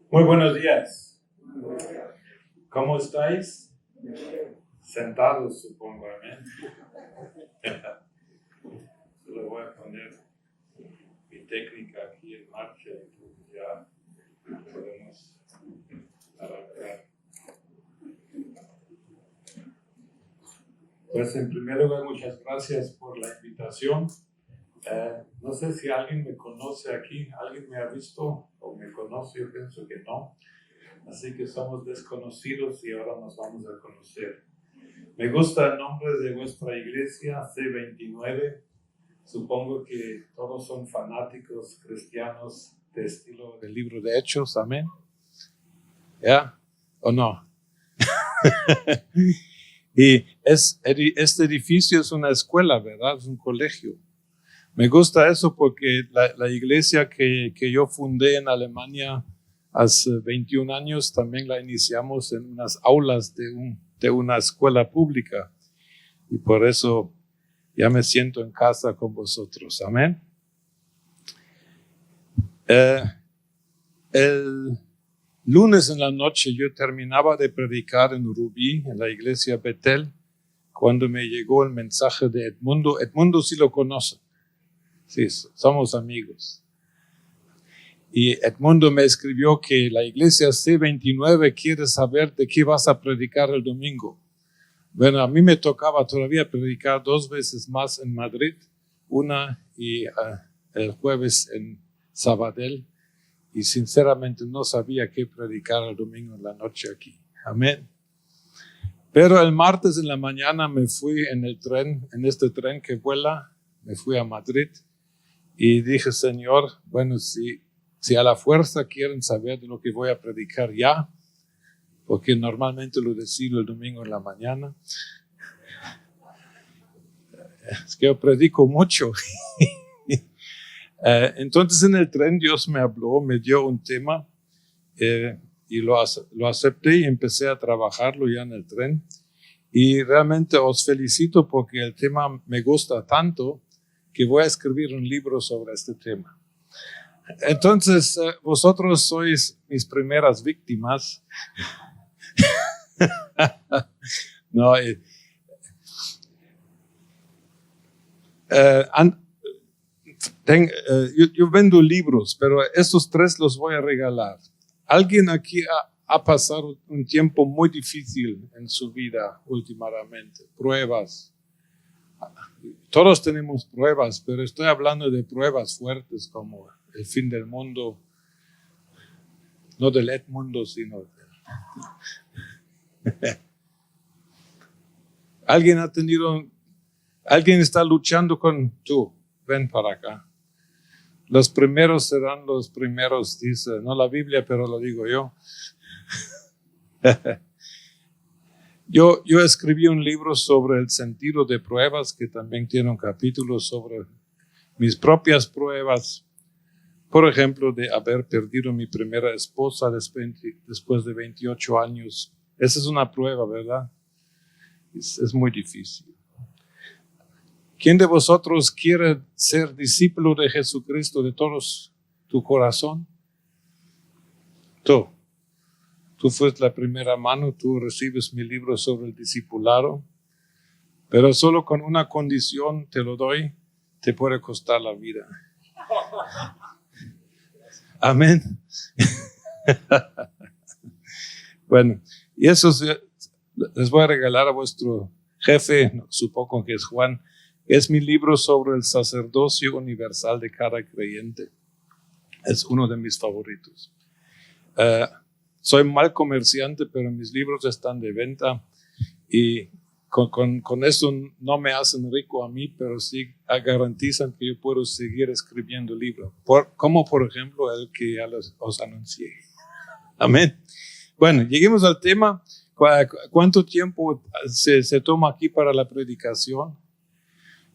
Muy buenos días. ¿Cómo estáis? Sentados, supongo, amén. Solo voy a poner mi técnica aquí en marcha y ya podemos arrancar. Pues en primer lugar, muchas gracias por la invitación. No sé si alguien me conoce aquí, alguien me ha visto o me conoce, yo pienso que no. Así que somos desconocidos y ahora nos vamos a conocer. Me gusta el nombre de vuestra iglesia, C29. Supongo que todos son fanáticos cristianos de estilo del libro de Hechos, amén. ¿Ya? ¿O no? Y este edificio es una escuela, ¿verdad? Es un colegio. Me gusta eso porque la iglesia que yo fundé en Alemania hace 21 años también la iniciamos en unas aulas de una escuela pública. Y por eso ya me siento en casa con vosotros. Amén. El lunes en la noche yo terminaba de predicar en Rubí, en la iglesia Betel, cuando me llegó el mensaje de Edmundo. Edmundo sí lo conoce. Sí, somos amigos. Y Edmundo me escribió que la iglesia C29 quiere saber de qué vas a predicar el domingo. Bueno, a mí me tocaba todavía predicar 2 veces más en Madrid, una y el jueves en Sabadell, y sinceramente no sabía qué predicar el domingo en la noche aquí. Amén. Pero el martes en la mañana me fui en el tren, en este tren que vuela, me fui a Madrid y dije, Señor, bueno, si a la fuerza quieren saber de lo que voy a predicar ya, porque normalmente lo decido el domingo en la mañana. Es que yo predico mucho. Entonces en el tren Dios me habló, me dio un tema y lo acepté y empecé a trabajarlo ya en el tren. Y realmente os felicito porque el tema me gusta tanto que voy a escribir un libro sobre este tema. Entonces, vosotros sois mis primeras víctimas. No, yo vendo libros, pero estos 3 los voy a regalar. ¿Alguien aquí ha pasado un tiempo muy difícil en su vida últimamente? Pruebas. Todos tenemos pruebas, pero estoy hablando de pruebas fuertes como el fin del mundo, no del Edmundo, sino alguien está luchando con tú, ven para acá. Los primeros serán los primeros, dice, no la Biblia, pero lo digo yo. Yo escribí un libro sobre el sentido de pruebas, que también tiene un capítulo sobre mis propias pruebas. Por ejemplo, de haber perdido a mi primera esposa después de 28 años. Esa es una prueba, ¿verdad? Es muy difícil. ¿Quién de vosotros quiere ser discípulo de Jesucristo de todos tu corazón? Tú fuiste la primera mano, tú recibes mi libro sobre el discipulado, pero solo con una condición te lo doy, te puede costar la vida. Amén. Bueno, y eso les voy a regalar a vuestro jefe, supongo que es Juan. Es mi libro sobre el sacerdocio universal de cada creyente. Es uno de mis favoritos. Soy mal comerciante, pero mis libros están de venta y con eso no me hacen rico a mí, pero sí garantizan que yo puedo seguir escribiendo libros, como por ejemplo el que ya os anuncié. Amén. Bueno, lleguemos al tema. ¿Cuánto tiempo se toma aquí para la predicación?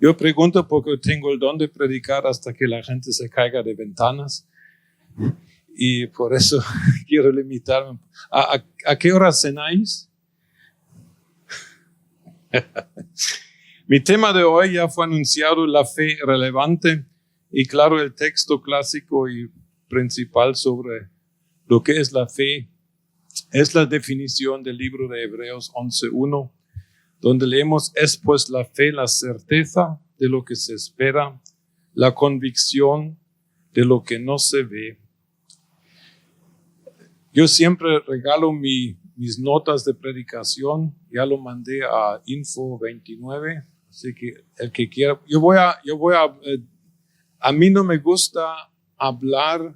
Yo pregunto porque tengo el don de predicar hasta que la gente se caiga de ventanas y por eso quiero limitarme. ¿A qué hora cenáis? Mi tema de hoy ya fue anunciado, la fe relevante, y claro, el texto clásico y principal sobre lo que es la fe, es la definición del libro de Hebreos 11:1, donde leemos: es pues la fe la certeza de lo que se espera, la convicción de lo que no se ve. Yo siempre regalo mis notas de predicación, ya lo mandé a Info29, así que el que quiera, a mí no me gusta hablar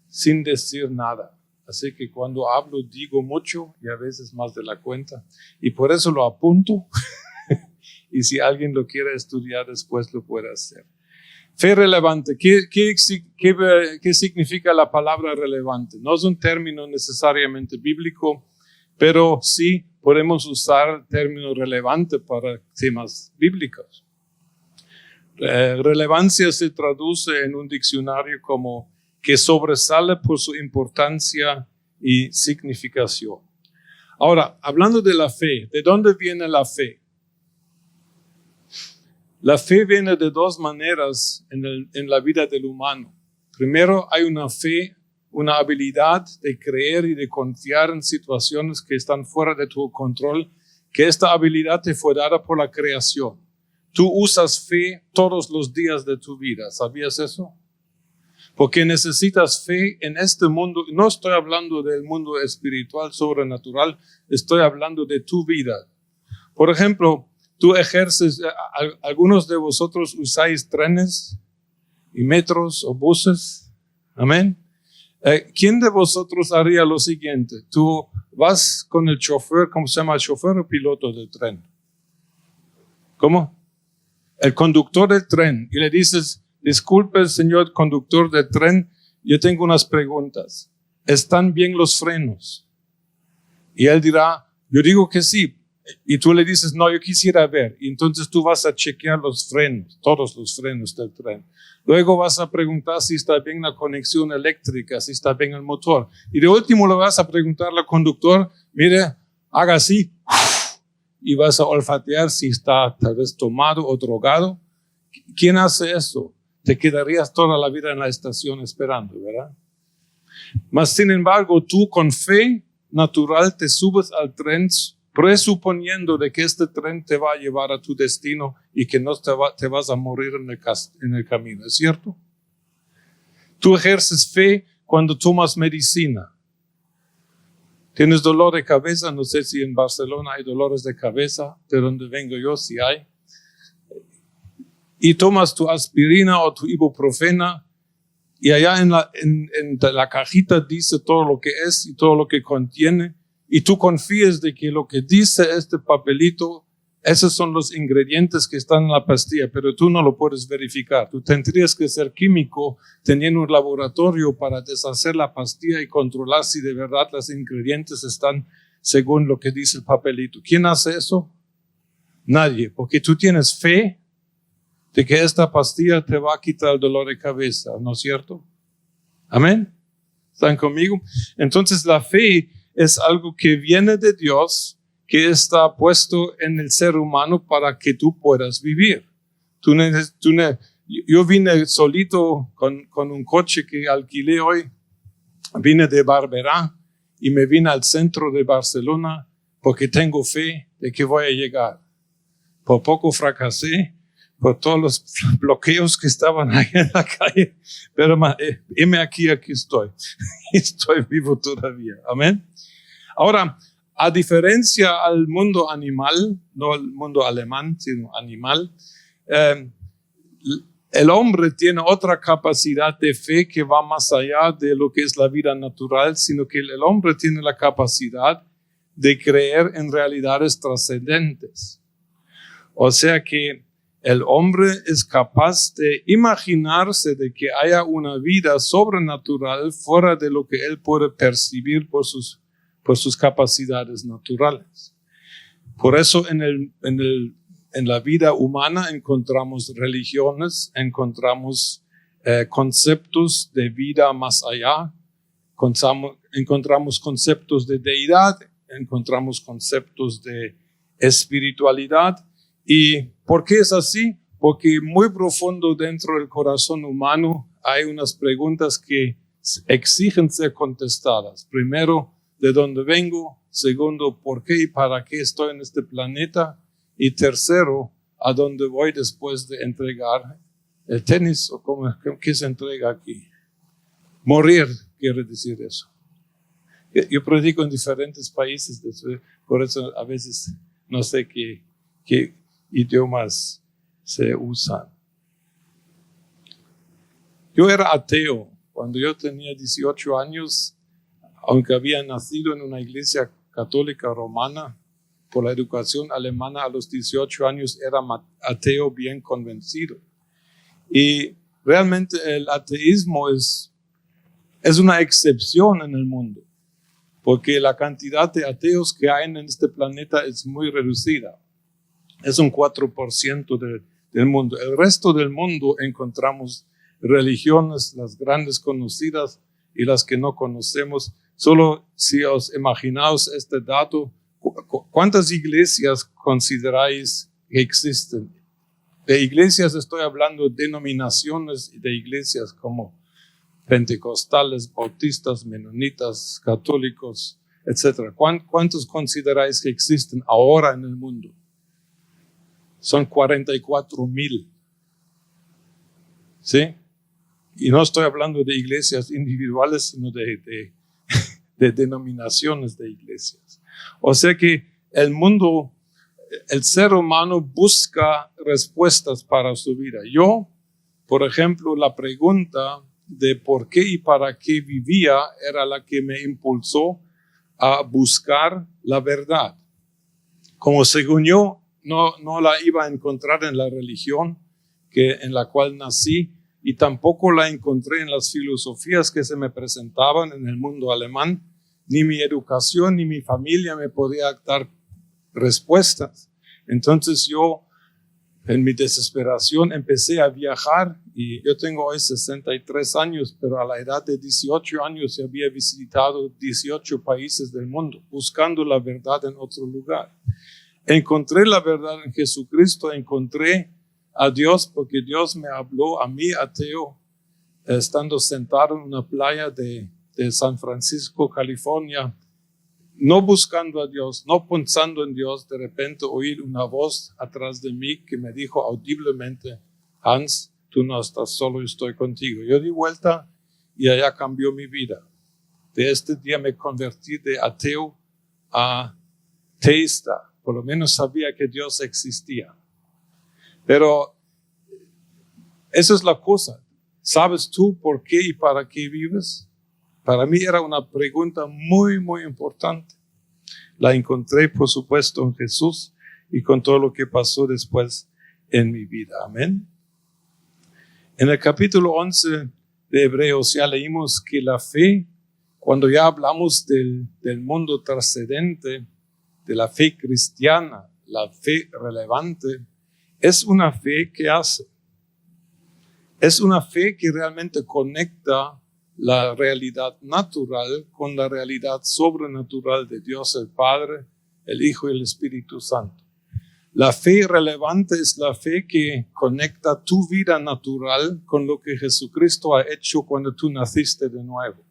sin decir nada, así que cuando hablo digo mucho y a veces más de la cuenta, y por eso lo apunto, y si alguien lo quiere estudiar después lo puede hacer. Fe relevante. ¿Qué significa la palabra relevante? No es un término necesariamente bíblico, pero sí podemos usar el término relevante para temas bíblicos. Relevancia se traduce en un diccionario como que sobresale por su importancia y significación. Ahora, hablando de la fe, ¿de dónde viene la fe? La fe viene de dos maneras en la vida del humano. Primero, hay una fe, una habilidad de creer y de confiar en situaciones que están fuera de tu control, que esta habilidad te fue dada por la creación. Tú usas fe todos los días de tu vida. ¿Sabías eso? Porque necesitas fe en este mundo. No estoy hablando del mundo espiritual, sobrenatural. Estoy hablando de tu vida. Por ejemplo, tú ejerces, algunos de vosotros usáis trenes y metros o buses. Amén. ¿Quién de vosotros haría lo siguiente? Tú vas con el chofer, ¿cómo se llama el chofer o piloto del tren? ¿Cómo? El conductor del tren, y le dices: disculpe, señor conductor del tren, yo tengo unas preguntas. ¿Están bien los frenos? Y él dirá: yo digo que sí. Y tú le dices: no, yo quisiera ver. Y entonces tú vas a chequear los frenos, todos los frenos del tren. Luego vas a preguntar si está bien la conexión eléctrica, si está bien el motor. Y de último le vas a preguntar al conductor: mire, haga así. Y vas a olfatear si está tal vez tomado o drogado. ¿Quién hace eso? Te quedarías toda la vida en la estación esperando, ¿verdad? Mas sin embargo, tú con fe natural te subes al tren presuponiendo de que este tren te va a llevar a tu destino y que no te vas a morir en el camino. ¿Es cierto? Tú ejerces fe cuando tomas medicina. ¿Tienes dolor de cabeza? No sé si en Barcelona hay dolores de cabeza, de donde vengo yo sí hay. Y tomas tu aspirina o tu ibuprofena y allá en la cajita dice todo lo que es y todo lo que contiene. Y tú confías de que lo que dice este papelito, esos son los ingredientes que están en la pastilla, pero tú no lo puedes verificar. Tú tendrías que ser químico, teniendo un laboratorio para deshacer la pastilla y controlar si de verdad los ingredientes están según lo que dice el papelito. ¿Quién hace eso? Nadie, porque tú tienes fe de que esta pastilla te va a quitar el dolor de cabeza, ¿no es cierto? Amén. ¿Están conmigo? Entonces la fe es algo que viene de Dios, que está puesto en el ser humano para que tú puedas vivir. Yo vine solito con un coche que alquilé hoy. Vine de Barberá y me vine al centro de Barcelona porque tengo fe de que voy a llegar. Por poco fracasé por todos los bloqueos que estaban ahí en la calle, pero aquí estoy. Estoy vivo todavía. Amén. Ahora, a diferencia al mundo animal, no el mundo alemán, sino animal, el hombre tiene otra capacidad de fe que va más allá de lo que es la vida natural, sino que el hombre tiene la capacidad de creer en realidades trascendentes. O sea que el hombre es capaz de imaginarse de que haya una vida sobrenatural fuera de lo que él puede percibir por sus capacidades naturales. Por eso en la vida humana encontramos religiones, encontramos conceptos de vida más allá, encontramos conceptos de deidad, encontramos conceptos de espiritualidad. ¿Y por qué es así? Porque muy profundo dentro del corazón humano hay unas preguntas que exigen ser contestadas. Primero, ¿de dónde vengo? Segundo, ¿por qué y para qué estoy en este planeta? Y tercero, ¿a dónde voy después de entregar el tenis? ¿O qué se entrega aquí? Morir quiere decir eso. Yo predico en diferentes países, por eso a veces no sé qué idiomas se usan. Yo era ateo cuando yo tenía 18 años, aunque había nacido en una iglesia católica romana. Por la educación alemana a los 18 años era ateo bien convencido. Y realmente el ateísmo es una excepción en el mundo, porque la cantidad de ateos que hay en este planeta es muy reducida. Es un 4% del mundo. El resto del mundo encontramos religiones, las grandes conocidas y las que no conocemos. Solo si os imaginaos este dato, ¿cuántas iglesias consideráis que existen? De iglesias estoy hablando de denominaciones de iglesias como pentecostales, bautistas, menonitas, católicos, etc. ¿Cuántos consideráis que existen ahora en el mundo? Son 44,000. ¿Sí? Y no estoy hablando de iglesias individuales, sino de denominaciones de iglesias. O sea que el mundo, el ser humano busca respuestas para su vida. Yo, por ejemplo, la pregunta de por qué y para qué vivía era la que me impulsó a buscar la verdad. Como según yo no la iba a encontrar en la religión en la cual nací, y tampoco la encontré en las filosofías que se me presentaban en el mundo alemán. Ni mi educación ni mi familia me podía dar respuestas. Entonces yo, en mi desesperación, empecé a viajar, y yo tengo hoy 63 años, pero a la edad de 18 años había visitado 18 países del mundo, buscando la verdad en otro lugar. Encontré la verdad en Jesucristo, encontré a Dios, porque Dios me habló a mí, ateo, estando sentado en una playa de San Francisco, California, no buscando a Dios, no pensando en Dios. De repente oí una voz atrás de mí que me dijo audiblemente: Hans, tú no estás solo, estoy contigo. Yo di vuelta y allá cambió mi vida. De este día me convertí de ateo a teísta. Por lo menos sabía que Dios existía. Pero esa es la cosa. ¿Sabes tú por qué y para qué vives? Para mí era una pregunta muy, muy importante. La encontré, por supuesto, en Jesús y con todo lo que pasó después en mi vida. Amén. En el capítulo 11 de Hebreos ya leímos que la fe, cuando ya hablamos del mundo trascendente, de la fe cristiana, la fe relevante, es una fe que hace. Es una fe que realmente conecta la realidad natural con la realidad sobrenatural de Dios el Padre, el Hijo y el Espíritu Santo. La fe relevante es la fe que conecta tu vida natural con lo que Jesucristo ha hecho cuando tú naciste de nuevo.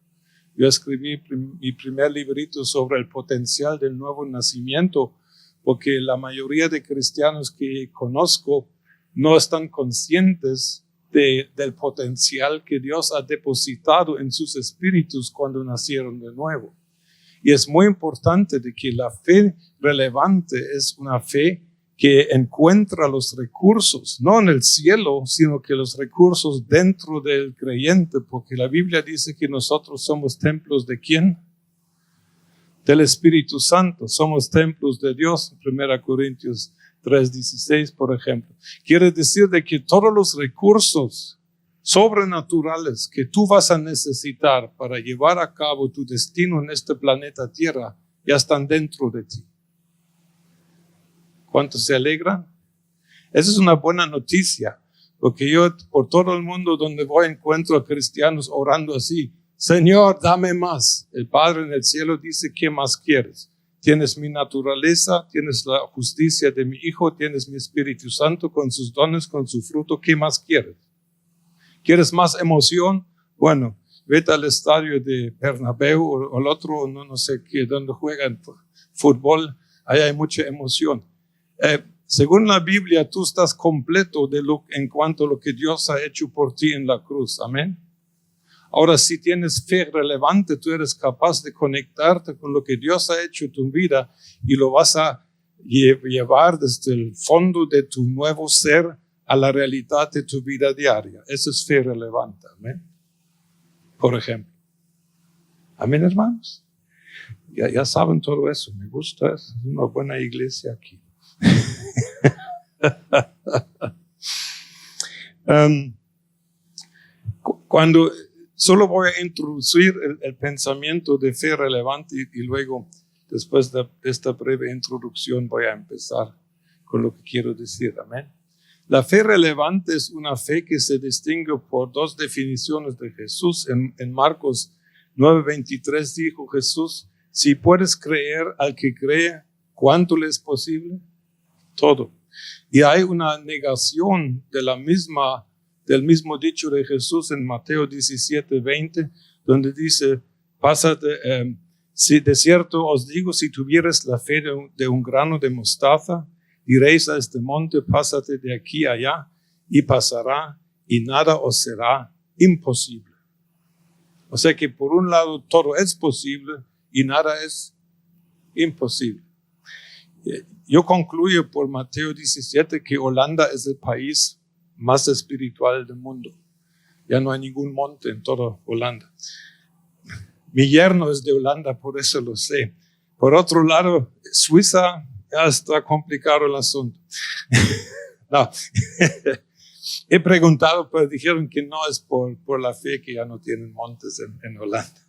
Yo escribí mi primer librito sobre el potencial del nuevo nacimiento, porque la mayoría de cristianos que conozco no están conscientes del potencial que Dios ha depositado en sus espíritus cuando nacieron de nuevo. Y es muy importante de que la fe relevante es una fe que encuentra los recursos, no en el cielo, sino que los recursos dentro del creyente, porque la Biblia dice que nosotros somos templos ¿de quién? Del Espíritu Santo. Somos templos de Dios, 1 Corintios 3:16, por ejemplo. Quiere decir de que todos los recursos sobrenaturales que tú vas a necesitar para llevar a cabo tu destino en este planeta Tierra ya están dentro de ti. ¿Cuántos se alegran? Esa es una buena noticia, porque yo por todo el mundo donde voy encuentro a cristianos orando así: Señor, dame más. El Padre en el cielo dice: ¿qué más quieres? Tienes mi naturaleza, tienes la justicia de mi Hijo, tienes mi Espíritu Santo con sus dones, con su fruto. ¿Qué más quieres? ¿Quieres más emoción? Bueno, vete al estadio de Bernabéu o el otro, no sé qué, donde juegan fútbol, ahí hay mucha emoción. Según la Biblia, tú estás completo en cuanto a lo que Dios ha hecho por ti en la cruz. Amén. Ahora, si tienes fe relevante, tú eres capaz de conectarte con lo que Dios ha hecho en tu vida y lo vas a llevar desde el fondo de tu nuevo ser a la realidad de tu vida diaria. Eso es fe relevante. Amén. Por ejemplo. Amén, hermanos. Ya saben todo eso. Me gusta. Es una buena iglesia aquí. Cuando solo voy a introducir el pensamiento de fe relevante y luego, después de esta breve introducción, voy a empezar con lo que quiero decir. Amén. La fe relevante es una fe que se distingue por dos definiciones de Jesús. En Marcos 9:23 dijo Jesús: si puedes creer al que cree, ¿cuánto le es posible? Todo. Y hay una negación del mismo dicho de Jesús en Mateo 17:20, donde dice: pásate, si de cierto os digo, si tuvieras la fe de un grano de mostaza, diréis a este monte: pásate de aquí a allá, y pasará, y nada os será imposible. O sea que por un lado todo es posible y nada es imposible. Yo concluyo por Mateo 17 que Holanda es el país más espiritual del mundo. Ya no hay ningún monte en toda Holanda. Mi yerno es de Holanda, por eso lo sé. Por otro lado, Suiza, ya está complicado el asunto. No. He preguntado, pero dijeron que no es por la fe, que ya no tienen montes en Holanda.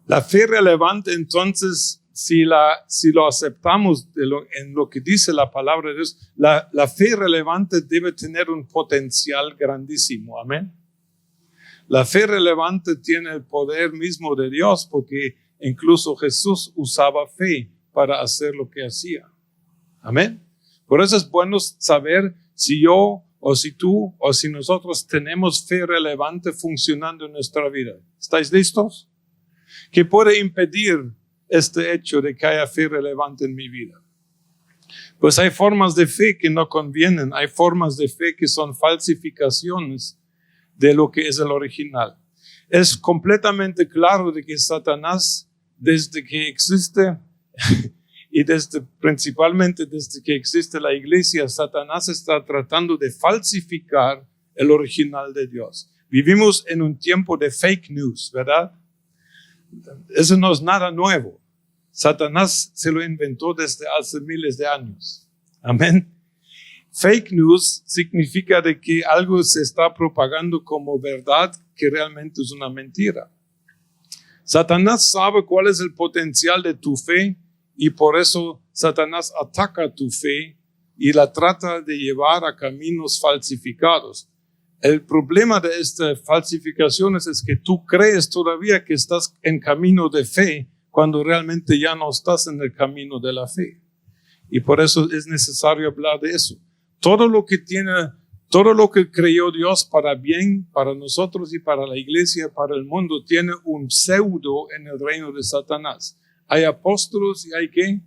La fe relevante, entonces, si lo aceptamos en lo que dice la palabra de Dios, la fe relevante debe tener un potencial grandísimo. Amén. La fe relevante tiene el poder mismo de Dios, porque incluso Jesús usaba fe para hacer lo que hacía. Amén. Por eso es bueno saber si yo o si tú o si nosotros tenemos fe relevante funcionando en nuestra vida. ¿Estáis listos? ¿Qué puede impedir este hecho de que haya fe relevante en mi vida? Pues hay formas de fe que no convienen, hay formas de fe que son falsificaciones de lo que es el original. Es completamente claro de que Satanás, desde que existe y principalmente desde que existe la iglesia, Satanás está tratando de falsificar el original de Dios. Vivimos en un tiempo de fake news, ¿verdad? Eso no es nada nuevo. Satanás se lo inventó desde hace miles de años. Amén. Fake news significa de que algo se está propagando como verdad que realmente es una mentira. Satanás sabe cuál es el potencial de tu fe y por eso Satanás ataca tu fe y la trata de llevar a caminos falsificados. El problema de estas falsificaciones es que tú crees todavía que estás en camino de fe cuando realmente ya no estás en el camino de la fe. Y por eso es necesario hablar de eso. Todo lo que creyó Dios para bien, para nosotros y para la iglesia, para el mundo, tiene un pseudo en el reino de Satanás. Hay apóstoles y hay ¿qué?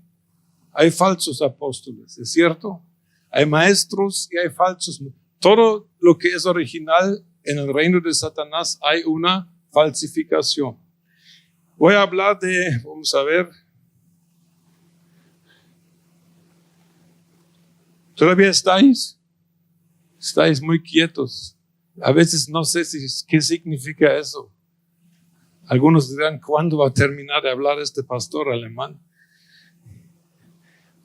Hay falsos apóstoles, ¿es cierto? Hay maestros y hay falsos. Todo lo que es original en el reino de Satanás hay una falsificación. Voy a hablar vamos a ver. ¿Todavía estáis? Estáis muy quietos. A veces no sé qué significa eso. Algunos dirán, ¿cuándo va a terminar de hablar este pastor alemán?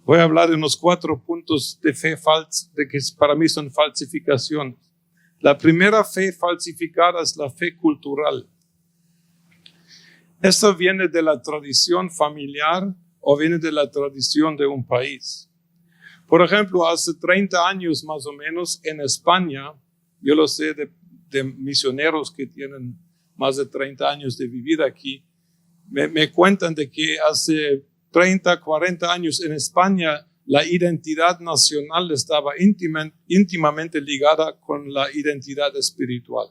Voy a hablar de unos 4 puntos de fe de que para mí son falsificaciones. La primera fe falsificada es la fe cultural. Esto viene de la tradición familiar o viene de la tradición de un país. Por ejemplo, hace 30 años más o menos en España, yo lo sé de misioneros que tienen más de 30 años de vivir aquí, me cuentan de que hace 30, 40 años en España la identidad nacional estaba íntimamente ligada con la identidad espiritual.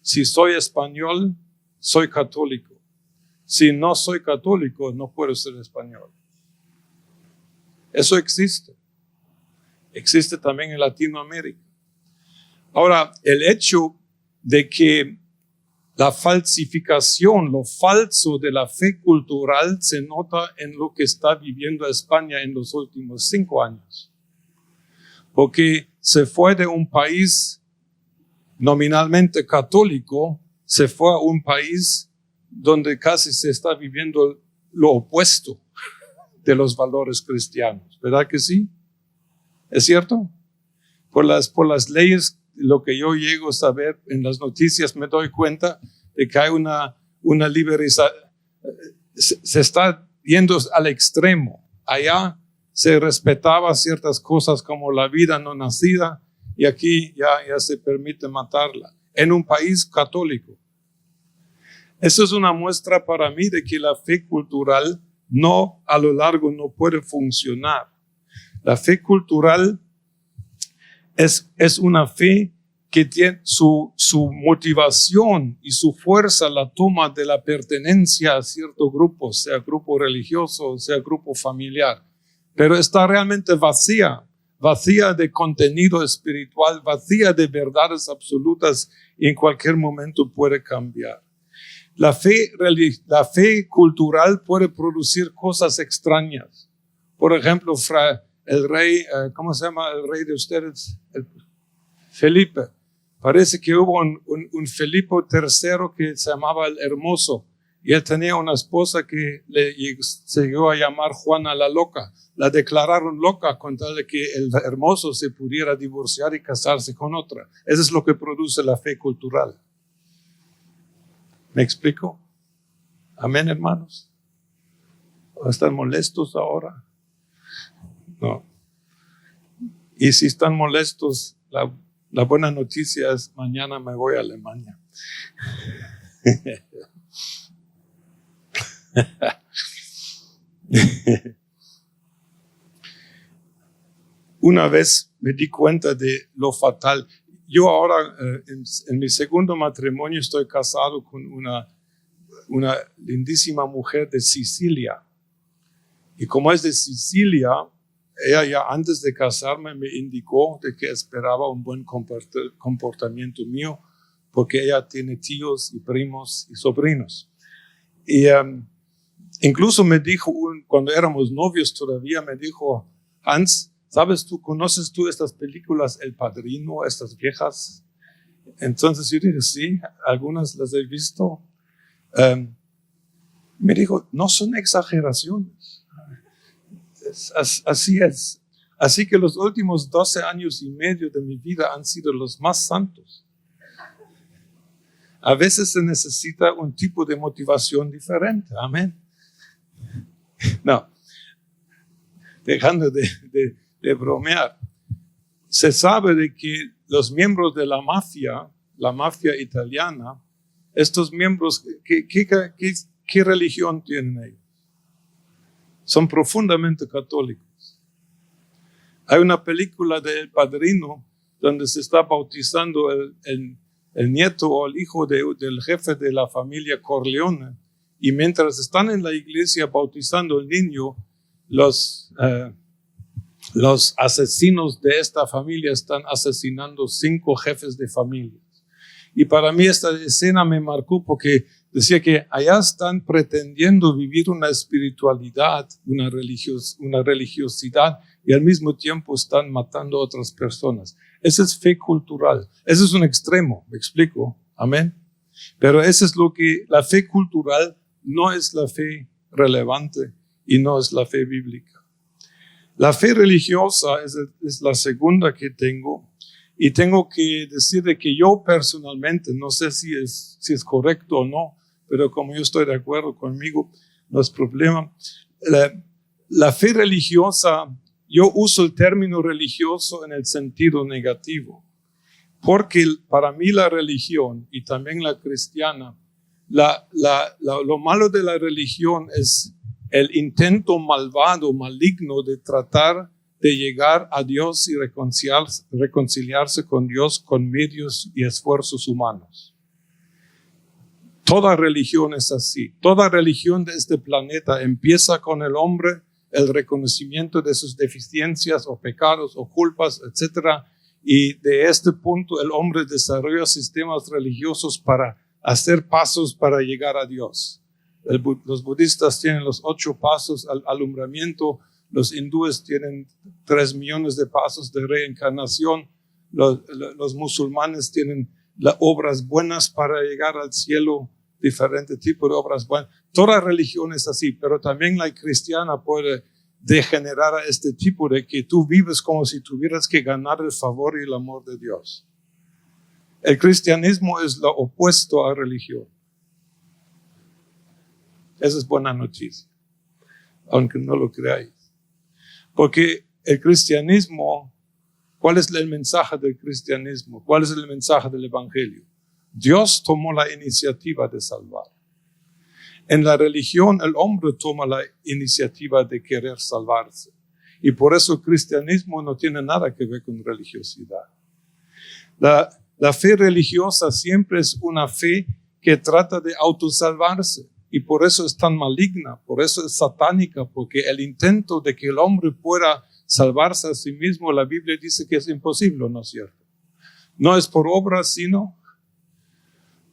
si soy español, soy católico. Si no soy católico, no puedo ser español. Eso existe. Existe también en Latinoamérica. Ahora, el hecho de que la falsificación, lo falso de la fe cultural se nota en lo que está viviendo España en los últimos 5 años. Porque se fue de un país nominalmente católico, se fue a un país donde casi se está viviendo lo opuesto de los valores cristianos. ¿Verdad que sí? ¿Es cierto? Por las leyes, lo que yo llego a saber en las noticias, me doy cuenta de que hay una liberalización, se está yendo al extremo. Allá se respetaba ciertas cosas como la vida no nacida y aquí ya se permite matarla en un país católico. Eso es una muestra para mí de que la fe cultural a lo largo no puede funcionar. La fe cultural es una fe que tiene su motivación y su fuerza la toma de la pertenencia a cierto grupo, sea grupo religioso, sea grupo familiar, pero está realmente vacía de contenido espiritual, vacía de verdades absolutas y en cualquier momento puede cambiar. La fe cultural puede producir cosas extrañas. Por ejemplo, el rey, ¿cómo se llama el rey de ustedes? Felipe. Parece que hubo un Felipe III que se llamaba el Hermoso y él tenía una esposa que se llegó a llamar Juana la Loca. La declararon loca con tal de que el Hermoso se pudiera divorciar y casarse con otra. Eso es lo que produce la fe cultural. ¿Me explico? Amén, hermanos. ¿Están molestos ahora? No. Y si están molestos, la buena noticia es mañana me voy a Alemania. Una vez me di cuenta de lo fatal. Yo ahora, en mi segundo matrimonio, estoy casado con una lindísima mujer de Sicilia. Y como es de Sicilia, ella ya antes de casarme me indicó de que esperaba un buen comportamiento mío, porque ella tiene tíos y primos y sobrinos. Y incluso me dijo, cuando éramos novios todavía, me dijo, Hans, ¿conoces tú estas películas El Padrino, estas viejas? Entonces yo dije, sí, algunas las he visto. Me dijo, no son exageraciones. Así es. Así que los últimos 12 años y medio de mi vida han sido los más santos. A veces se necesita un tipo de motivación diferente. Amén. No, dejando de bromear. Se sabe de que los miembros de la mafia italiana, estos miembros, ¿qué religión tienen ellos? Son profundamente católicos. Hay una película de El Padrino donde se está bautizando el nieto o el hijo del jefe de la familia Corleone, y mientras están en la iglesia bautizando al niño, los asesinos de esta familia están asesinando 5 jefes de familias. Y para mí esta escena me marcó porque decía que allá están pretendiendo vivir una espiritualidad, una religiosidad, y al mismo tiempo están matando a otras personas. Esa es fe cultural. Ese es un extremo, ¿me explico? Amén. Pero eso es lo que la fe cultural no es la fe relevante y no es la fe bíblica. La fe religiosa es la segunda que tengo, y tengo que decir de que yo personalmente, no sé si es correcto o no, pero como yo estoy de acuerdo conmigo, no es problema. La fe religiosa, yo uso el término religioso en el sentido negativo, porque para mí la religión y también la cristiana, lo malo de la religión es el intento malvado, maligno de tratar de llegar a Dios y reconciliarse con Dios con medios y esfuerzos humanos. Toda religión es así. Toda religión de este planeta empieza con el hombre, el reconocimiento de sus deficiencias o pecados o culpas, etc. Y de este punto el hombre desarrolla sistemas religiosos para hacer pasos para llegar a Dios. Los budistas tienen los 8 pasos al alumbramiento, los hindúes tienen 3 millones de pasos de reencarnación, los musulmanes tienen las obras buenas para llegar al cielo, diferentes tipos de obras buenas. Toda religión es así, pero también la cristiana puede degenerar a este tipo de que tú vives como si tuvieras que ganar el favor y el amor de Dios. El cristianismo es lo opuesto a religión. Esa es buena noticia, aunque no lo creáis. Porque el cristianismo, ¿cuál es el mensaje del cristianismo? ¿Cuál es el mensaje del evangelio? Dios tomó la iniciativa de salvar. En la religión, el hombre toma la iniciativa de querer salvarse. Y por eso el cristianismo no tiene nada que ver con religiosidad. La fe religiosa siempre es una fe que trata de autosalvarse. Y por eso es tan maligna, por eso es satánica, porque el intento de que el hombre pueda salvarse a sí mismo, la Biblia dice que es imposible, ¿no es cierto? No es por obras, sino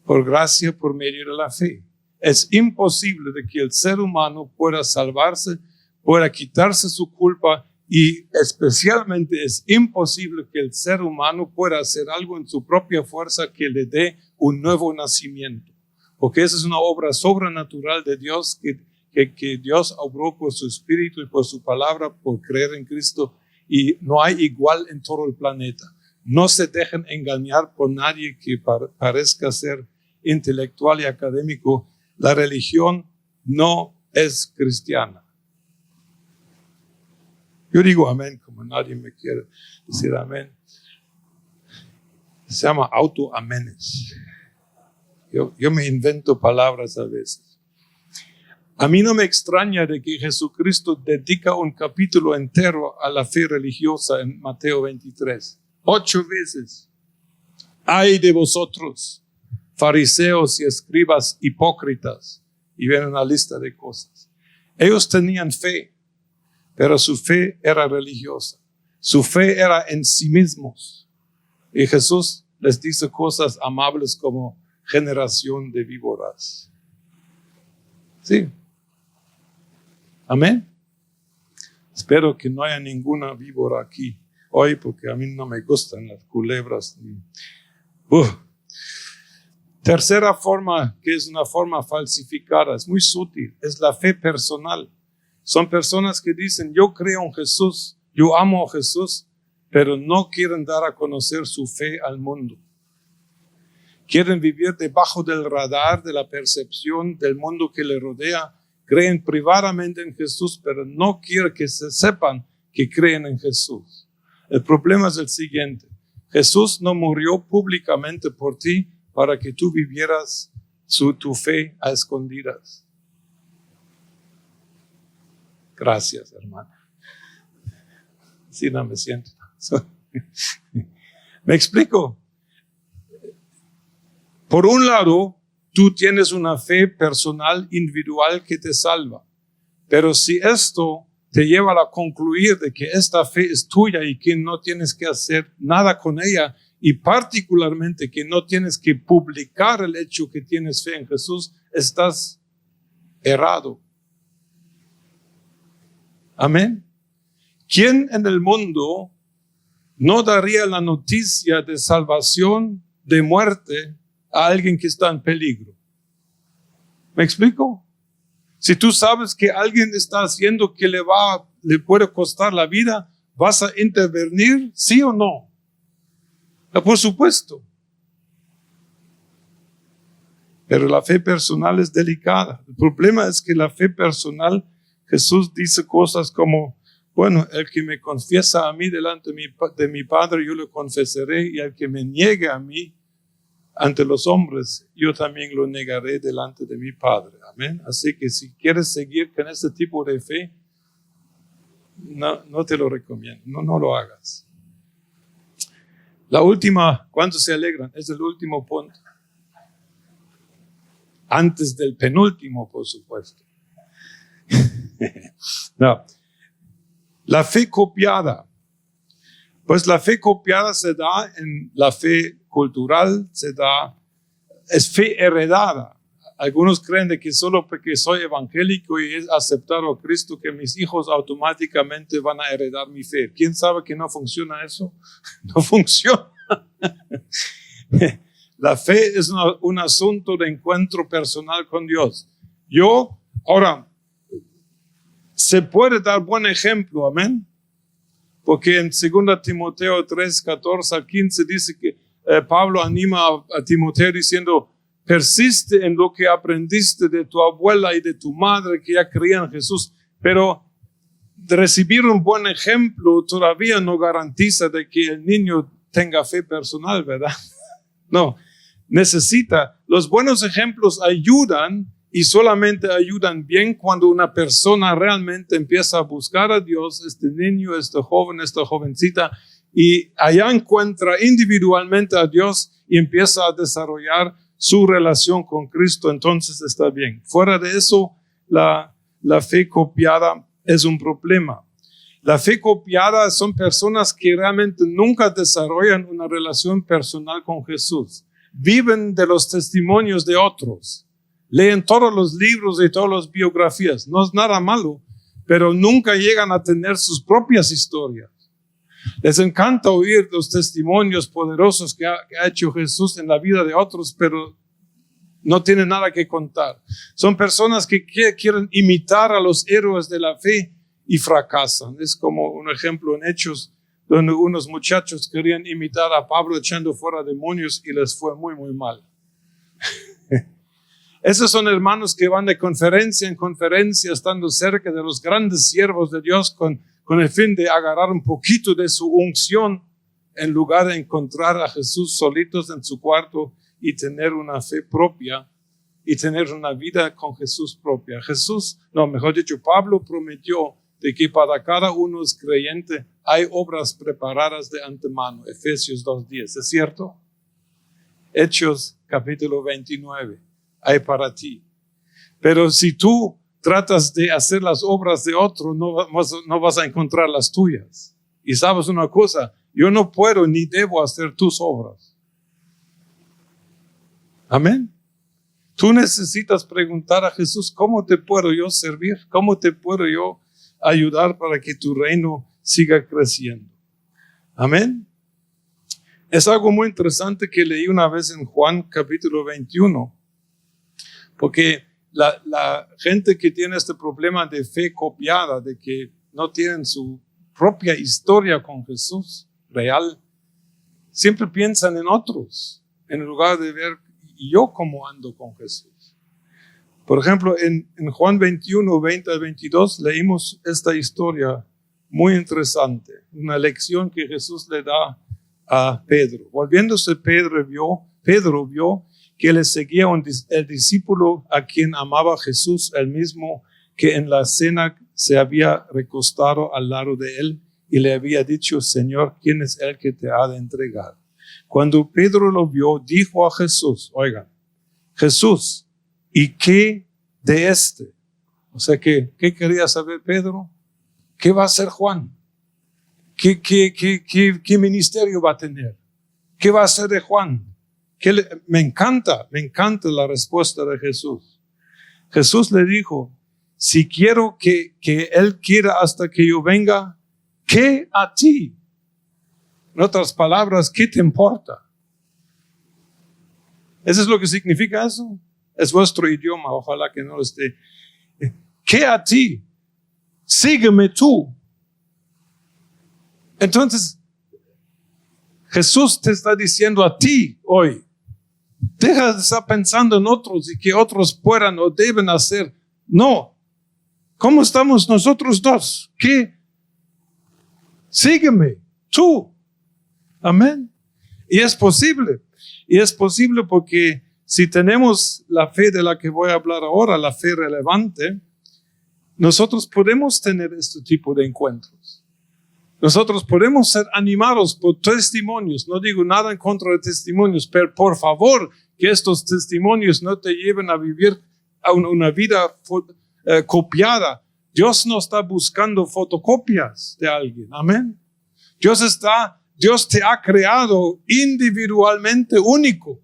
por gracia, por medio de la fe. Es imposible de que el ser humano pueda salvarse, pueda quitarse su culpa, y especialmente es imposible que el ser humano pueda hacer algo en su propia fuerza que le dé un nuevo nacimiento. Porque esa es una obra sobrenatural de Dios que Dios obró por su Espíritu y por su palabra, por creer en Cristo, y no hay igual en todo el planeta. No se dejen engañar por nadie que parezca ser intelectual y académico. La religión no es cristiana. Yo digo amén, como nadie me quiere decir amén. Se llama autoamenes. Yo me invento palabras a veces. A mí no me extraña de que Jesucristo dedica un capítulo entero a la fe religiosa en Mateo 23. 8 veces. Ay de vosotros, fariseos y escribas hipócritas. Y viene una lista de cosas. Ellos tenían fe, pero su fe era religiosa. Su fe era en sí mismos. Y Jesús les dice cosas amables como generación de víboras. Sí. Amén. Espero que no haya ninguna víbora aquí hoy, porque a mí no me gustan las culebras. Tercera forma, que es una forma falsificada, es muy sutil, es la fe personal. Son personas que dicen, yo creo en Jesús, yo amo a Jesús, pero no quieren dar a conocer su fe al mundo. Quieren vivir debajo del radar de la percepción del mundo que le rodea. Creen privadamente en Jesús, pero no quieren que se sepan que creen en Jesús. El problema es el siguiente. Jesús no murió públicamente por ti para que tú vivieras tu fe a escondidas. Gracias, hermano. Sí, no me siento. ¿Me explico? Por un lado, tú tienes una fe personal, individual que te salva. Pero si esto te lleva a concluir de que esta fe es tuya y que no tienes que hacer nada con ella, y particularmente que no tienes que publicar el hecho que tienes fe en Jesús, estás errado. Amén. ¿Quién en el mundo no daría la noticia de salvación, de muerte, a alguien que está en peligro? ¿Me explico? Si tú sabes que alguien está haciendo que le puede costar la vida, ¿vas a intervenir? ¿Sí o no? Por supuesto. Pero la fe personal es delicada. El problema es que la fe personal, Jesús dice cosas como, bueno, el que me confiesa a mí delante de mi Padre, yo lo confesaré, y el que me niegue a mí ante los hombres, yo también lo negaré delante de mi Padre. Amén. Así que si quieres seguir con este tipo de fe, no te lo recomiendo. No lo hagas. La última, ¿cuántos se alegran? Es el último punto. Antes del penúltimo, por supuesto. No. La fe copiada. Pues la fe copiada se da en la fe cultural, es fe heredada. Algunos creen de que solo porque soy evangélico y he aceptado a Cristo, que mis hijos automáticamente van a heredar mi fe. ¿Quién sabe que no funciona eso? No funciona. La fe es un asunto de encuentro personal con Dios. Ahora, se puede dar buen ejemplo, amén. Porque en 2 Timoteo 3, 14 al 15 dice que Pablo anima a Timoteo diciendo: persiste en lo que aprendiste de tu abuela y de tu madre que ya creían en Jesús. Pero de recibir un buen ejemplo todavía no garantiza de que el niño tenga fe personal, ¿verdad? No, los buenos ejemplos ayudan, y solamente ayudan bien cuando una persona realmente empieza a buscar a Dios, este niño, este joven, esta jovencita, y allá encuentra individualmente a Dios y empieza a desarrollar su relación con Cristo. Entonces está bien. Fuera de eso, la fe copiada es un problema. La fe copiada son personas que realmente nunca desarrollan una relación personal con Jesús. Viven de los testimonios de otros. Leen todos los libros y todas las biografías. No es nada malo, pero nunca llegan a tener sus propias historias. Les encanta oír los testimonios poderosos que ha hecho Jesús en la vida de otros, pero no tienen nada que contar. Son personas que quieren imitar a los héroes de la fe y fracasan. Es como un ejemplo en Hechos, donde unos muchachos querían imitar a Pablo echando fuera demonios y les fue muy, muy mal. Esos son hermanos que van de conferencia en conferencia, estando cerca de los grandes siervos de Dios con el fin de agarrar un poquito de su unción, en lugar de encontrar a Jesús solitos en su cuarto y tener una fe propia y tener una vida con Jesús propia. Pablo prometió de que para cada uno es creyente hay obras preparadas de antemano. Efesios 2:10, ¿es cierto? Hechos capítulo 29. Hay para ti. Pero si tú tratas de hacer las obras de otro, no vas a encontrar las tuyas. Y sabes una cosa, yo no puedo ni debo hacer tus obras. Amén. Tú necesitas preguntar a Jesús: ¿cómo te puedo yo servir? ¿Cómo te puedo yo ayudar para que tu reino siga creciendo? Amén. Es algo muy interesante que leí una vez en Juan capítulo 21. Porque la gente que tiene este problema de fe copiada, de que no tienen su propia historia con Jesús real, siempre piensan en otros, en lugar de ver yo cómo ando con Jesús. Por ejemplo, en Juan 21, 20 al 22, leímos esta historia muy interesante, una lección que Jesús le da a Pedro. Volviéndose Pedro vio que le seguía el discípulo a quien amaba Jesús, el mismo que en la cena se había recostado al lado de él y le había dicho: Señor, ¿quién es el que te ha de entregar? Cuando Pedro lo vio, dijo a Jesús: oigan, Jesús, ¿y qué de este? O sea, ¿qué quería saber Pedro? ¿Qué va a hacer Juan? ¿Qué ministerio va a tener? ¿Qué va a hacer de Juan? Me encanta la respuesta de Jesús. Jesús le dijo: si quiero que él quiera hasta que yo venga, ¿qué a ti? En otras palabras, ¿qué te importa? ¿Eso es lo que significa eso? Es vuestro idioma, ojalá que no lo esté. ¿Qué a ti? Sígueme tú. Entonces, Jesús te está diciendo a ti hoy: deja de estar pensando en otros y que otros puedan o deben hacer. No. ¿Cómo estamos nosotros dos? ¿Qué? Sígueme, tú. Amén. Y es posible. Y es posible porque si tenemos la fe de la que voy a hablar ahora, la fe relevante, nosotros podemos tener este tipo de encuentros. Nosotros podemos ser animados por testimonios. No digo nada en contra de testimonios, pero por favor, que estos testimonios no te lleven a vivir a una vida copiada. Dios no está buscando fotocopias de alguien. Amén. Dios te ha creado individualmente único.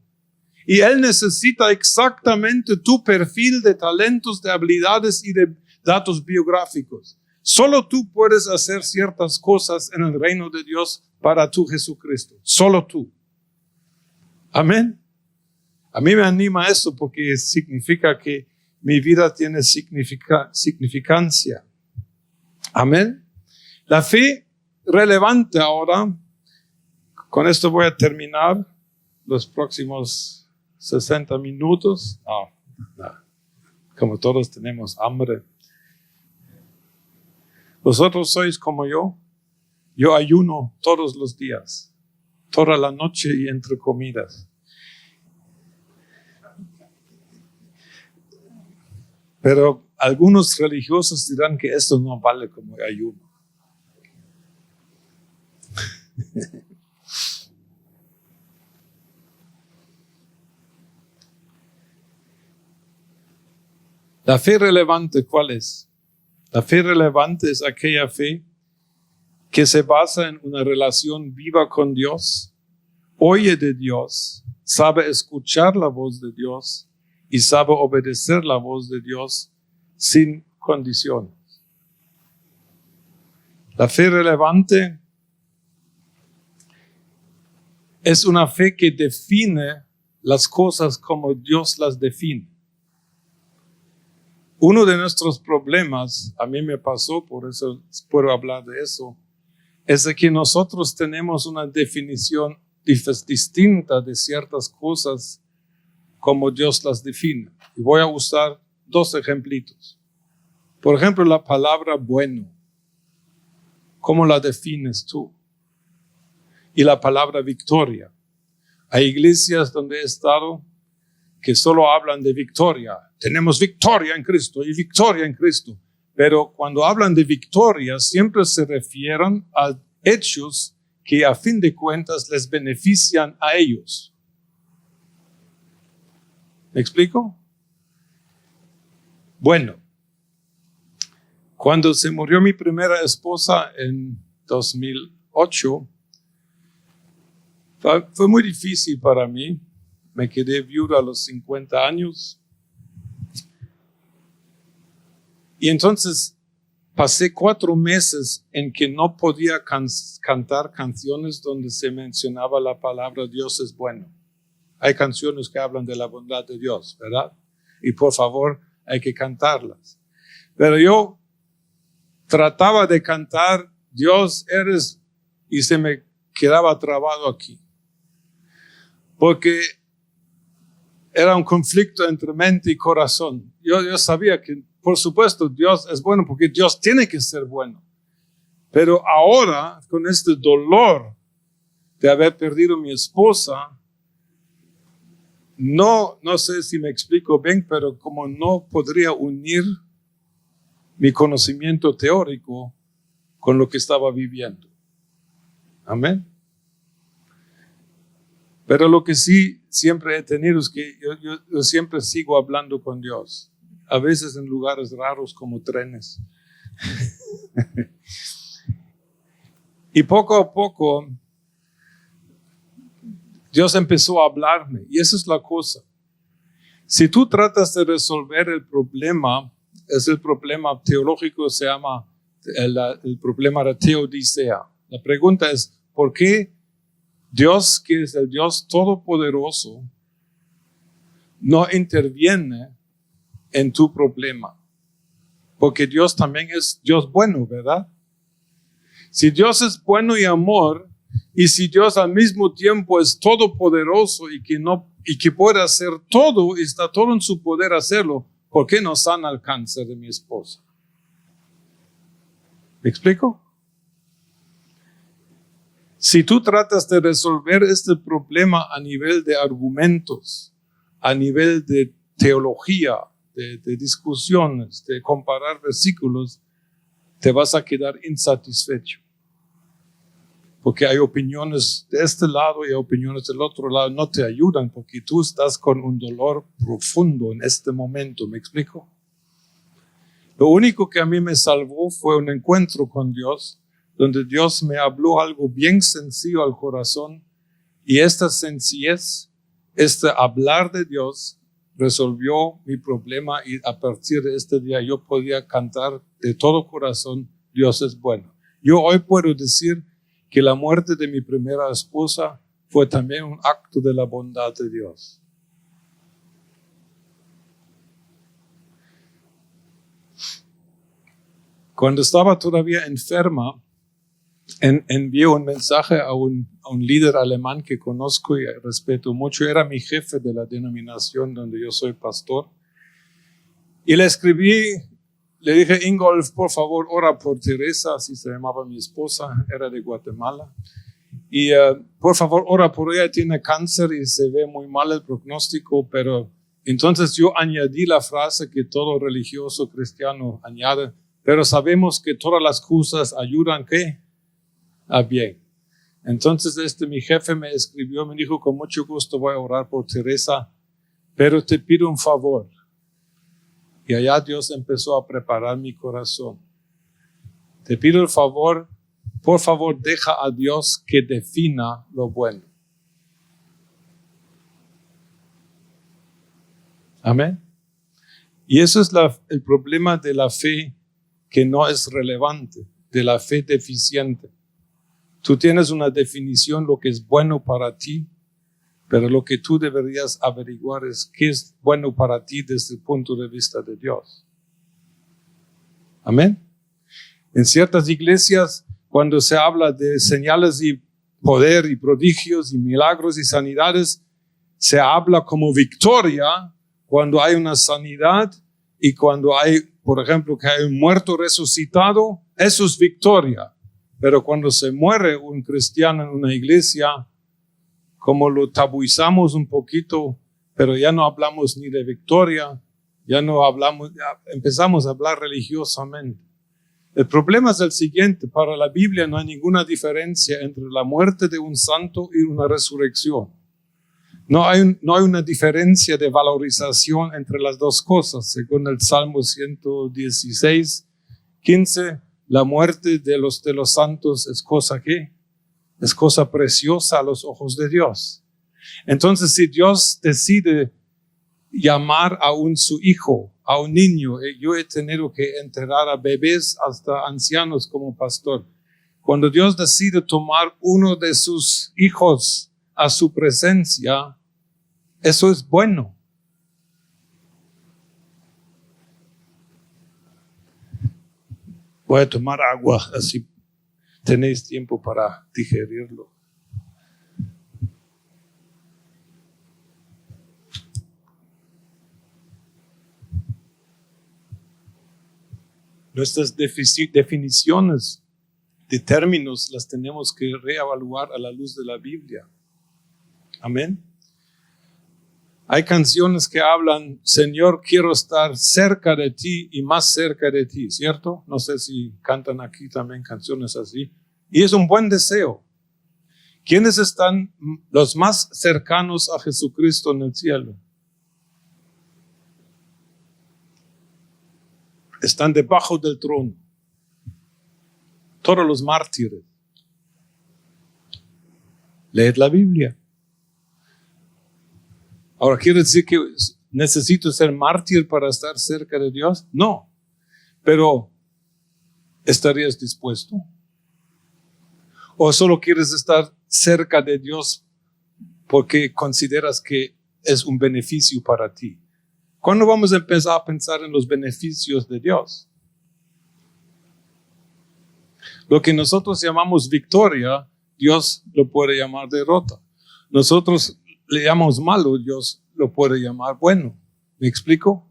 Y Él necesita exactamente tu perfil de talentos, de habilidades y de datos biográficos. Solo tú puedes hacer ciertas cosas en el reino de Dios para tu Jesucristo. Solo tú. Amén. A mí me anima eso porque significa que mi vida tiene significancia. Amén. La fe relevante ahora, con esto voy a terminar los próximos 60 minutos. Como todos tenemos hambre. Vosotros sois como yo. Yo ayuno todos los días, toda la noche y entre comidas. Pero algunos religiosos dirán que esto no vale como ayuno. La fe relevante, ¿cuál es? La fe relevante es aquella fe que se basa en una relación viva con Dios, oye de Dios, sabe escuchar la voz de Dios y sabe obedecer la voz de Dios sin condiciones. La fe relevante es una fe que define las cosas como Dios las define. Uno de nuestros problemas, a mí me pasó, por eso puedo hablar de eso, es de que nosotros tenemos una definición distinta de ciertas cosas como Dios las define. Y voy a usar 2 ejemplitos. Por ejemplo, la palabra bueno. ¿Cómo la defines tú? Y la palabra victoria. Hay iglesias donde he estado que solo hablan de victoria. Tenemos victoria en Cristo y victoria en Cristo. Pero cuando hablan de victoria, siempre se refieren a hechos que a fin de cuentas les benefician a ellos. ¿Me explico? Bueno, cuando se murió mi primera esposa en 2008, fue muy difícil para mí. Me quedé viuda a los 50 años. Y entonces pasé 4 meses en que no podía cantar canciones donde se mencionaba la palabra Dios es bueno. Hay canciones que hablan de la bondad de Dios, ¿verdad? Y por favor, hay que cantarlas. Pero yo trataba de cantar Dios eres y se me quedaba trabado aquí. Porque era un conflicto entre mente y corazón. Yo sabía que, por supuesto, Dios es bueno porque Dios tiene que ser bueno. Pero ahora, con este dolor de haber perdido a mi esposa, no sé si me explico bien, pero como no podría unir mi conocimiento teórico con lo que estaba viviendo. Amén. Pero lo que sí siempre he tenido es que yo siempre sigo hablando con Dios. A veces en lugares raros como trenes. Y poco a poco Dios empezó a hablarme. Y esa es la cosa. Si tú tratas de resolver el problema, es el problema teológico, se llama el problema de teodicea. La pregunta es, ¿por qué Dios, que es el Dios todopoderoso, no interviene en tu problema? Porque Dios también es Dios bueno, ¿verdad? Si Dios es bueno y amor, y si Dios al mismo tiempo es todopoderoso y que puede hacer todo, y está todo en su poder hacerlo, ¿por qué no sana el cáncer de mi esposa? ¿Me explico? Si tú tratas de resolver este problema a nivel de argumentos, a nivel de teología, de discusiones, de comparar versículos, te vas a quedar insatisfecho. Porque hay opiniones de este lado y hay opiniones del otro lado, no te ayudan porque tú estás con un dolor profundo en este momento, ¿me explico? Lo único que a mí me salvó fue un encuentro con Dios, donde Dios me habló algo bien sencillo al corazón, y esta sencillez, este hablar de Dios, resolvió mi problema, y a partir de este día yo podía cantar de todo corazón, Dios es bueno. Yo hoy puedo decir que la muerte de mi primera esposa fue también un acto de la bondad de Dios. Cuando estaba todavía enferma, envié un mensaje a un líder alemán que conozco y respeto mucho. Era mi jefe de la denominación donde yo soy pastor. Y le escribí, le dije, Ingolf, por favor, ora por Teresa, así se llamaba mi esposa, era de Guatemala. Y por favor, ora por ella, tiene cáncer y se ve muy mal el pronóstico, pero entonces yo añadí la frase que todo religioso cristiano añade, pero sabemos que todas las cosas ayudan, ¿qué? A bien. Entonces mi jefe me escribió, me dijo, con mucho gusto voy a orar por Teresa, pero te pido un favor. Y allá Dios empezó a preparar mi corazón. Te pido el favor, por favor, deja a Dios que defina lo bueno. Amén. Y eso es el problema de la fe que no es relevante, de la fe deficiente. Tú tienes una definición lo que es bueno para ti, pero lo que tú deberías averiguar es qué es bueno para ti desde el punto de vista de Dios. Amén. En ciertas iglesias, cuando se habla de señales y poder y prodigios y milagros y sanidades, se habla como victoria cuando hay una sanidad y cuando hay, por ejemplo, que hay un muerto resucitado, eso es victoria. Pero cuando se muere un cristiano en una iglesia, como lo tabuizamos un poquito, pero ya no hablamos ni de victoria, ya no hablamos, ya empezamos a hablar religiosamente. El problema es el siguiente, para la Biblia no hay ninguna diferencia entre la muerte de un santo y una resurrección. No hay una diferencia de valorización entre las dos cosas, según el Salmo 116, 15, la muerte de los santos es cosa ¿qué? Es cosa preciosa a los ojos de Dios. Entonces, si Dios decide llamar a su hijo, a un niño, yo he tenido que enterrar a bebés hasta ancianos como pastor. Cuando Dios decide tomar uno de sus hijos a su presencia, eso es bueno. Voy a tomar agua, así tenéis tiempo para digerirlo. Nuestras definiciones de términos las tenemos que reevaluar a la luz de la Biblia. Amén. Hay canciones que hablan, Señor, quiero estar cerca de ti y más cerca de ti, ¿cierto? No sé si cantan aquí también canciones así. Y es un buen deseo. ¿Quiénes están los más cercanos a Jesucristo en el cielo? Están debajo del trono. Todos los mártires. Leed la Biblia. Ahora, ¿quiere decir que necesito ser mártir para estar cerca de Dios? No. Pero, ¿estarías dispuesto? ¿O solo quieres estar cerca de Dios porque consideras que es un beneficio para ti? ¿Cuándo vamos a empezar a pensar en los beneficios de Dios? Lo que nosotros llamamos victoria, Dios lo puede llamar derrota. Nosotros le llamamos malo, Dios lo puede llamar bueno. ¿Me explico?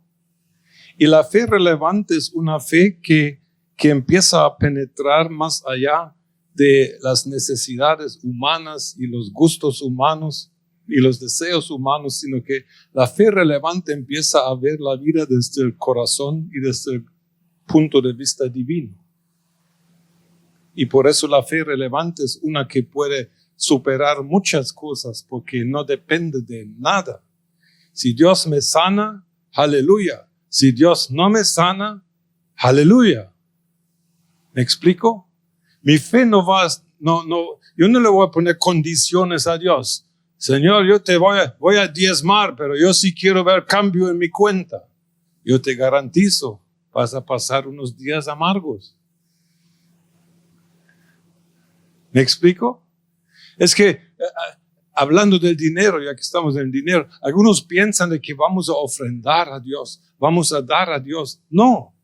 Y la fe relevante es una fe que empieza a penetrar más allá de las necesidades humanas y los gustos humanos y los deseos humanos, sino que la fe relevante empieza a ver la vida desde el corazón y desde el punto de vista divino. Y por eso la fe relevante es una que puede superar muchas cosas porque no depende de nada. Si Dios me sana, aleluya. Si Dios no me sana, aleluya. ¿Me explico? Mi fe no va, yo no le voy a poner condiciones a Dios. Señor, yo te voy a diezmar, pero yo sí quiero ver cambio en mi cuenta. Yo te garantizo, vas a pasar unos días amargos. ¿Me explico? Es que, hablando del dinero, ya que estamos en el dinero, algunos piensan de que vamos a ofrendar a Dios, vamos a dar a Dios. No.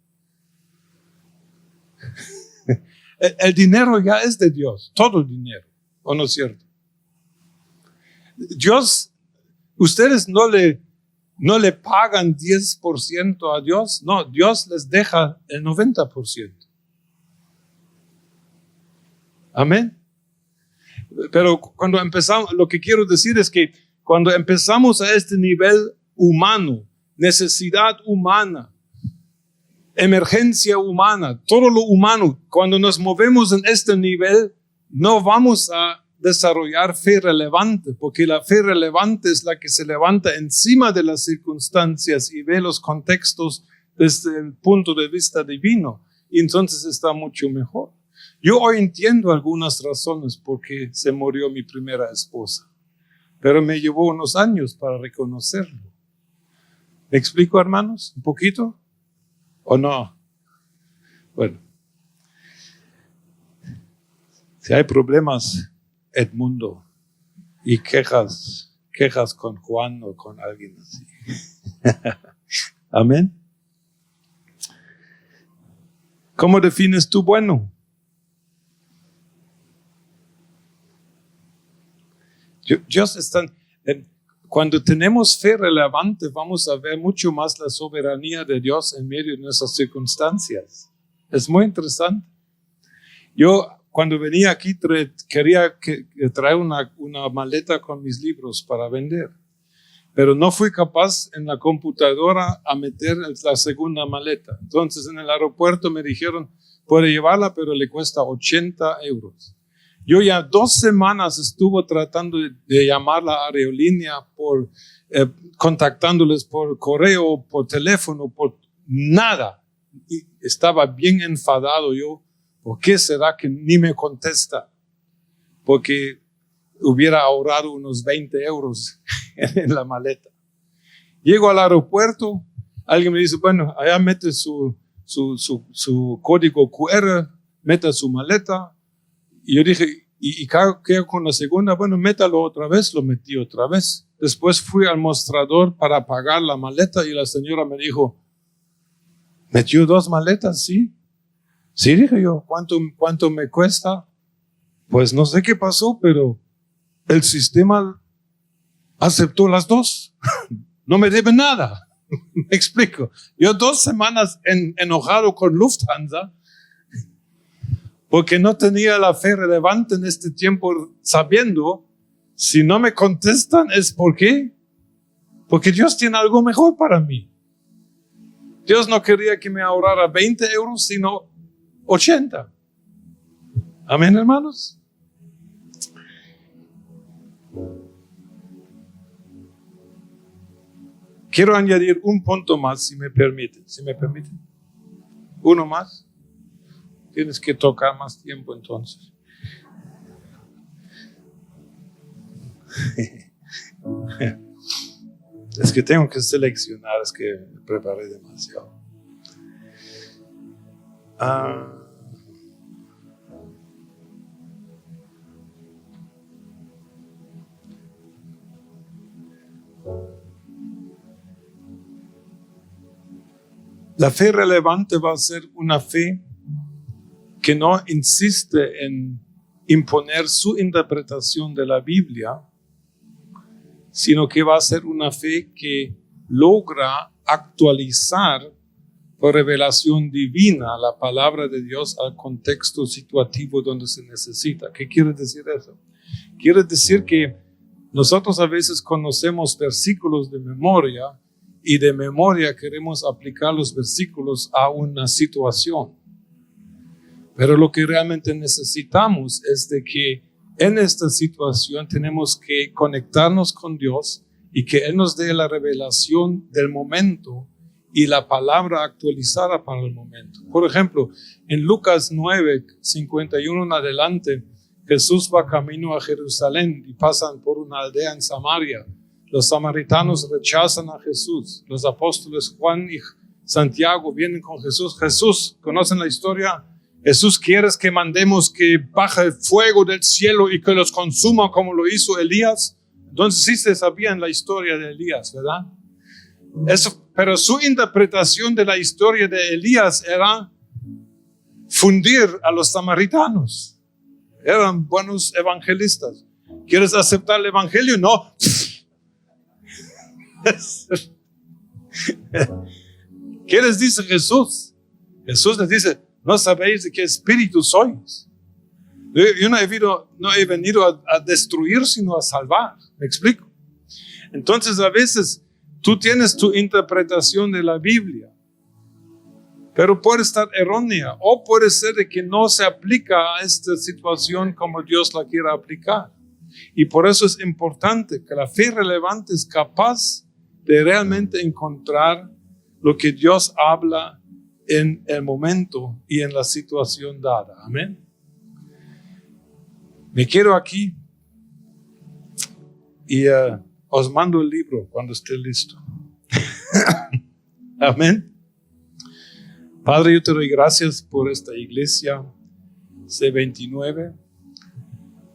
El dinero ya es de Dios, todo el dinero, ¿o no es cierto? Dios, ustedes no le pagan 10% a Dios, no, Dios les deja el 90%. Amén. Pero cuando empezamos, lo que quiero decir es que cuando empezamos a este nivel humano, necesidad humana, emergencia humana, todo lo humano, cuando nos movemos en este nivel, no vamos a desarrollar fe relevante, porque la fe relevante es la que se levanta encima de las circunstancias y ve los contextos desde el punto de vista divino, y entonces está mucho mejor. Yo hoy entiendo algunas razones por qué se murió mi primera esposa, pero me llevó unos años para reconocerlo. ¿Me explico, hermanos? ¿Un poquito? ¿O no? Bueno, si hay problemas, Edmundo, y quejas con Juan o con alguien así. Amén. ¿Cómo defines tú bueno? Dios está, cuando tenemos fe relevante, vamos a ver mucho más la soberanía de Dios en medio de nuestras circunstancias. Es muy interesante. Yo, cuando venía aquí, quería traer una maleta con mis libros para vender, pero no fui capaz en la computadora a meter la segunda maleta. Entonces, en el aeropuerto me dijeron, puede llevarla, pero le cuesta 80 euros. Yo ya 2 semanas estuve tratando de llamar a la aerolínea contactándoles por correo, por teléfono, por nada. Y estaba bien enfadado yo. ¿Por qué será que ni me contesta? Porque hubiera ahorrado unos 20 euros en la maleta. Llego al aeropuerto, alguien me dice, bueno, allá mete su código QR, meta su maleta. Y yo dije, ¿y qué con la segunda? Bueno, métalo otra vez, lo metí otra vez. Después fui al mostrador para pagar la maleta y la señora me dijo, ¿metió 2 maletas? Sí. Sí, dije yo, ¿cuánto me cuesta? Pues no sé qué pasó, pero el sistema aceptó las 2. No me debe nada. Me explico. Yo 2 semanas enojado con Lufthansa porque no tenía la fe relevante en este tiempo, sabiendo, si no me contestan es ¿por qué? Porque Dios tiene algo mejor para mí. Dios no quería que me ahorrara 20 euros, sino 80. Amén, hermanos. Quiero añadir un punto más, si me permiten. Uno más. Tienes que tocar más tiempo entonces. Es que tengo que seleccionar, es que me preparé demasiado. La fe relevante va a ser una fe que no insiste en imponer su interpretación de la Biblia, sino que va a ser una fe que logra actualizar por revelación divina la palabra de Dios al contexto situativo donde se necesita. ¿Qué quiere decir eso? Quiere decir que nosotros a veces conocemos versículos de memoria y de memoria queremos aplicar los versículos a una situación. Pero lo que realmente necesitamos es de que en esta situación tenemos que conectarnos con Dios y que Él nos dé la revelación del momento y la palabra actualizada para el momento. Por ejemplo, en Lucas 9, 51 en adelante, Jesús va camino a Jerusalén y pasan por una aldea en Samaria. Los samaritanos rechazan a Jesús. Los apóstoles Juan y Santiago vienen con Jesús. Jesús, ¿conocen la historia? Jesús, ¿quieres que mandemos que baje fuego del cielo y que los consuma como lo hizo Elías? Entonces sí se sabían la historia de Elías, ¿verdad? Pero su interpretación de la historia de Elías era fundir a los samaritanos. Eran buenos evangelistas. ¿Quieres aceptar el evangelio? No. ¿Qué les dice Jesús? Jesús les dice, no sabéis de qué espíritu sois. Yo no he venido a destruir, sino a salvar. ¿Me explico? Entonces a veces tú tienes tu interpretación de la Biblia, pero puede estar errónea o puede ser de que no se aplica a esta situación como Dios la quiera aplicar. Y por eso es importante que la fe relevante es capaz de realmente encontrar lo que Dios habla en el momento y en la situación dada. Amén. Me quedo aquí y os mando el libro cuando esté listo. Amén. Padre, yo te doy gracias por esta iglesia C29.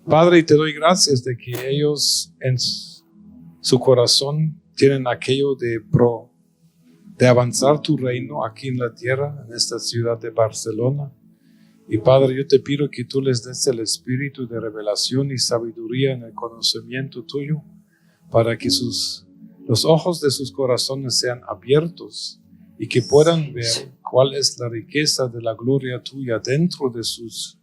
Padre, y te doy gracias de que ellos en su corazón tienen aquello de avanzar tu reino aquí en la tierra, en esta ciudad de Barcelona. Y Padre, yo te pido que tú les des el espíritu de revelación y sabiduría en el conocimiento tuyo, para que los ojos de sus corazones sean abiertos y que puedan ver cuál es la riqueza de la gloria tuya dentro de sus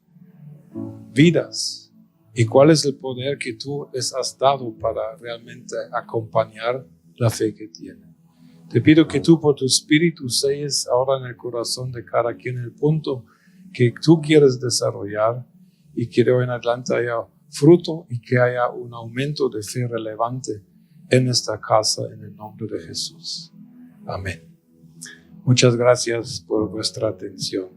vidas y cuál es el poder que tú les has dado para realmente acompañar la fe que tienen. Te pido que tú por tu espíritu selles ahora en el corazón de cada quien el punto que tú quieres desarrollar y que de hoy en adelante haya fruto y que haya un aumento de fe relevante en esta casa en el nombre de Jesús. Amén. Muchas gracias por vuestra atención.